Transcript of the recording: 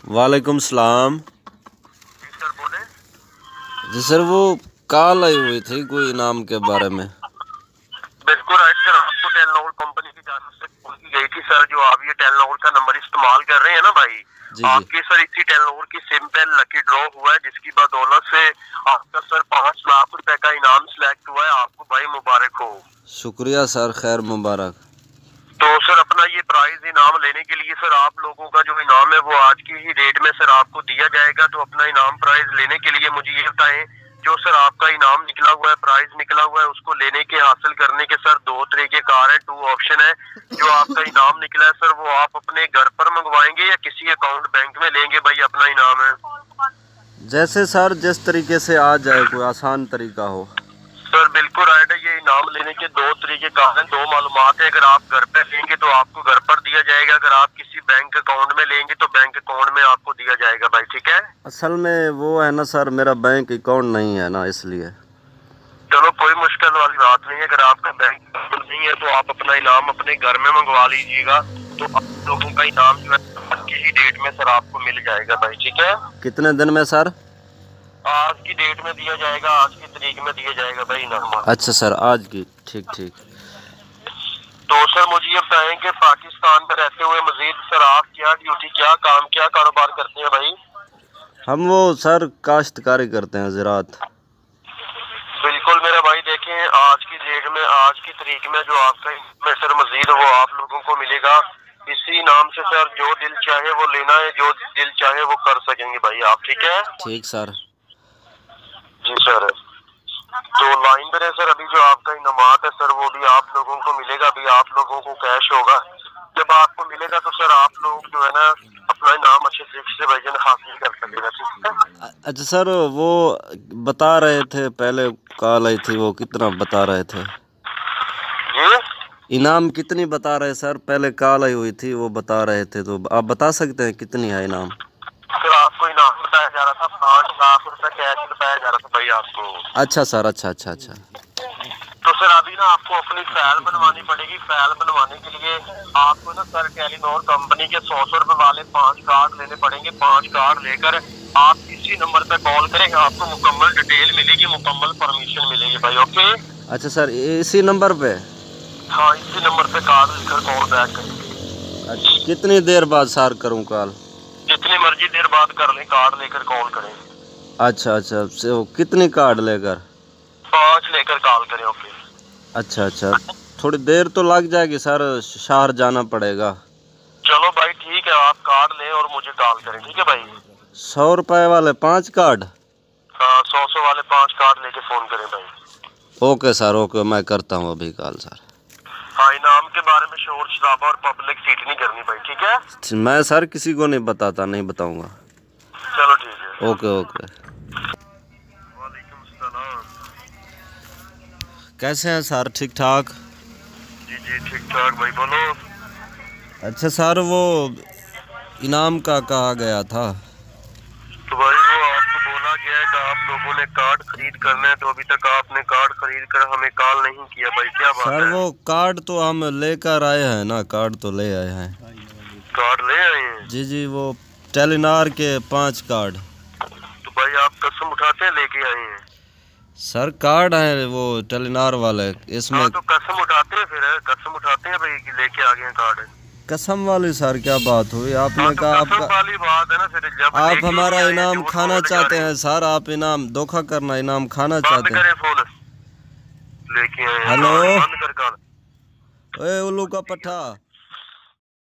वालेकुम सलाम। जी सर बोले। जी सर, वो कॉल आई हुई थी कोई इनाम के बारे में। बिल्कुल राइट सर, आपको टेलनोर कंपनी की जानब से कॉल की गई थी सर। जो आप ये टेलनोर का नंबर इस्तेमाल कर रहे हैं ना भाई, जी जी। आपके सर इसी टेलनोर की सिम पे लकी ड्रॉ हुआ है, जिसकी बदौलत से आपका सर 5 लाख रुपए का इनाम सिलेक्ट हुआ है। आपको भाई मुबारक हो। शुक्रिया सर, खैर मुबारक। तो सर अपना ये प्राइज इनाम लेने के लिए सर आप लोगों का जो इनाम है वो आज की ही डेट में सर आपको दिया जाएगा। तो अपना इनाम प्राइज लेने के लिए मुझे ये बताएं, जो सर आपका इनाम निकला हुआ है, प्राइज निकला हुआ है, उसको लेने के हासिल करने के सर 2 तरीके कार है, 2 ऑप्शन है। जो आपका इनाम निकला है सर वो आप अपने घर पर मंगवाएंगे या किसी अकाउंट बैंक में लेंगे भाई अपना इनाम है? जैसे सर जिस तरीके से आ जाए, कोई आसान तरीका हो। सर बिल्कुल राइट है, ये इनाम लेने के 2 तरीके कार हैं, 2 मालूमात है। अगर आप घर पे लेंगे तो आपको घर पर दिया जाएगा, अगर आप किसी बैंक अकाउंट में लेंगे तो बैंक अकाउंट में आपको दिया जाएगा भाई, ठीक है? असल में वो है ना सर, मेरा बैंक अकाउंट नहीं है ना, इसलिए। चलो कोई मुश्किल वाली बात नहीं है, अगर आपका बैंक अकाउंट नहीं है तो आप अपना इनाम अपने घर में मंगवा लीजिएगा। तो आप लोगों का इनाम जो है आज की ही डेट में सर आपको मिल जाएगा भाई, ठीक है? कितने दिन में सर? आज की डेट में दिया जाएगा, आज की तारीख में दिया जाएगा भाई इनाम। अच्छा सर, आज की। ठीक ठीक। तो सर मुझे ये बताएं कि पाकिस्तान में रहते हुए मजीद सर आप क्या ड्यूटी, क्या काम, क्या कारोबार करते हैं भाई? हम वो सर काश्तकारी करते हैं, ज़राअत। बिल्कुल मेरा भाई, देखें आज की डेट में, आज की तारीख में जो आपका में सर मजीद वो आप लोगों को मिलेगा। इसी नाम से सर जो दिल चाहे वो लेना है, जो दिल चाहे वो कर सकेंगे भाई आप, ठीक है? ठीक सर। जी सर। तो लाइन पर है सर, अभी जो आपका इनामात है सर वो भी आप लोगों को मिलेगा। अभी आप लोगों को कैश होगा, जब आपको मिलेगा तो सर आप लोग जो है ना अपना इनाम अच्छे तरीके से भाईजान हासिल कर सकेगा, ठीक है? अच्छा सर, वो बता रहे थे, पहले कॉल आई थी, वो कितना बता रहे थे? जी इनाम कितनी बता रहे सर? पहले कॉल आई हुई थी, वो बता रहे थे, तो आप बता सकते हैं कितनी है इनाम? सर आपको इनाम बताया जा रहा था 5 लाख रुपए कैश बताया जा रहा था भाई आपको। अच्छा सर, अच्छा अच्छा अच्छा। तो सर अभी ना आपको अपनी फाइल बनवानी पड़ेगी। फाइल बनवाने के लिए आपको ना सर टेलीनॉर कंपनी के 100 रुपए वाले 5 कार्ड लेने पड़ेंगे। 5 कार्ड लेकर आप इसी नंबर पे कॉल करेंगे, आपको मुकम्मल डिटेल मिलेगी, मुकम्मल परमिशन मिलेगी भाई, ओके? अच्छा सर, इसी नंबर पे? हाँ इसी नंबर पे कार्ड लेकर कॉल बैक करेंगे। अच्छा, कितनी देर बाद सर करूँ कॉल? जितनी मर्जी देर बाद कर लें, कार्ड लेकर कॉल करें। अच्छा अच्छा, से वो कितनी कार्ड लेकर? 5 लेकर कॉल करें, ओके? अच्छा अच्छा, थोड़ी देर तो लग जाएगी सर, शहर जाना पड़ेगा। चलो भाई ठीक है, आप कार्ड लें और मुझे कॉल करें, ठीक है भाई? 100 रुपए वाले 5 कार्ड? हाँ 100 वाले 5 कार्ड लेके फोन करें भाई। ओके सर, ओके, मैं करता हूँ अभी कॉल सर। हाँ इनाम के बारे में शोर शराबा और पब्लिक सीट नहीं करनी भाई, ठीक है? मैं सर किसी को नहीं बताता, नहीं बताऊंगा। चलो ठीक है। Okay okay. वालेकुम सलाम। कैसे हैं सर? ठीक ठाक? जी जी ठीक ठाक भाई, बोलो। अच्छा सर, वो इनाम का कहा गया था। तो भाई वो आपको बोला गया है कि आप लोगों ने कार्ड खरीद करना है, तो अभी तक आपने कार्ड खरीद कर हमें कॉल नहीं किया भाई, क्या बात सर है? वो कार्ड तो हम लेकर आए हैं ना, कार्ड तो ले आए हैं। कार्ड ले आए हैं? जी जी, वो टेलीनॉर के 5 कार्ड। तो भाई आप कसम उठाते हैं लेके आए हैं? सर कार्ड है वो टेलीनॉर वाले, इसमें। हाँ तो कसम उठाते हैं, फिर कसम उठाते हैं भाई कि लेके आ गए हैं कार्ड। कसम वाली सर क्या बात हुई? आपने हाँ, तो कहा कसम आपका, वाली बात है ना, फिर जब आप हमारा लेके आए इनाम हैं, खाना झूठ बोलने चाहते जा रहे हैं सर, आप इनाम धोखा करना, इनाम खाना बंद चाहते हैं। करें फोन, लेके आए हैं। हेलो, बंद कर कॉल। ओए उल्लू का पट्टा।